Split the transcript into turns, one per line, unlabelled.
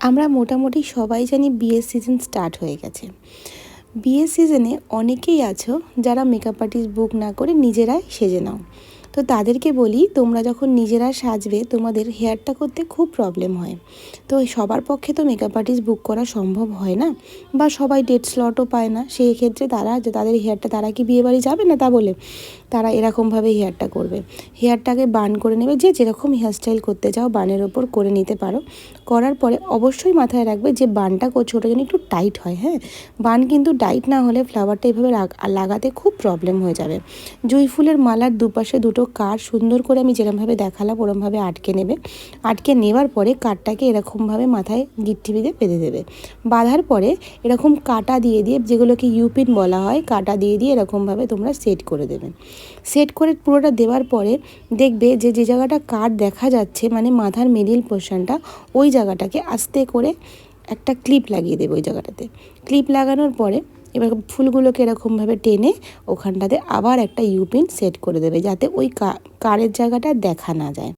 আমরা মোটামুটি সবাই জানি বিয়ের সিজন স্টার্ট হয়ে গেছে। বিয়ের সিজনে অনেকেই আছো যারা মেকআপ আর্টিস্ট বুক না করে নিজেরাই সেজে নাও। তো তাদেরকে বলি, তোমরা যখন নিজেরা সাজবে তোমাদের হেয়ারটা করতে খুব প্রবলেম হয়। তো সবার পক্ষে তো মেকআপ আর্টিস্ট বুক করা সম্ভব হয় না, বা সবাই ডেট স্লটও পায় না। সেই ক্ষেত্রে তারা যে তাদের হেয়ারটা, তারা কি বিয়ে বাড়ি যাবে না তা বলে তারা এরকমভাবে হেয়ারটা করবে। হেয়ারটাকে বান করে নেবে, যে যেরকম হেয়ারস্টাইল করতে চাও বানের ওপর করে নিতে পারো। করার পরে অবশ্যই মাথায় রাখবে যে বানটা করছো ওটা যেন একটু টাইট হয়। হ্যাঁ, বান কিন্তু টাইট না হলে ফ্লাওয়ারটা এইভাবে লাগাতে খুব প্রবলেম হয়ে যাবে। জুঁই ফুলের মালার দুপাশে দুটো কাঠ সুন্দর করে আমি যেরকমভাবে দেখালাম ওরমভাবে আটকে নেবে। আটকে নেওয়ার পরে কাঠটাকে এরকমভাবে মাথায় গিট্টি বেঁধে দেবে। বাঁধার পরে এরকম কাটা দিয়ে যেগুলোকে ইউপিন বলা হয়, কাটা দিয়ে এরকমভাবে তোমরা সেট করে দেবে। সেট করে পুরোটা দেওয়ার পরে দেখবে যে যে জায়গাটা কাট দেখা যাচ্ছে, মানে মাথার মিডিল পোর্শনটা, ওই জায়গাটাকে আস্তে করে একটা ক্লিপ লাগিয়ে দেবে। ওই জায়গাটাতে ক্লিপ লাগানোর পরে এবার ফুলগুলোকে এরকমভাবে টেনে ওখানটাতে আবার একটা ইউপিন সেট করে দেবে, যাতে ওই কারের জায়গাটা দেখা না যায়।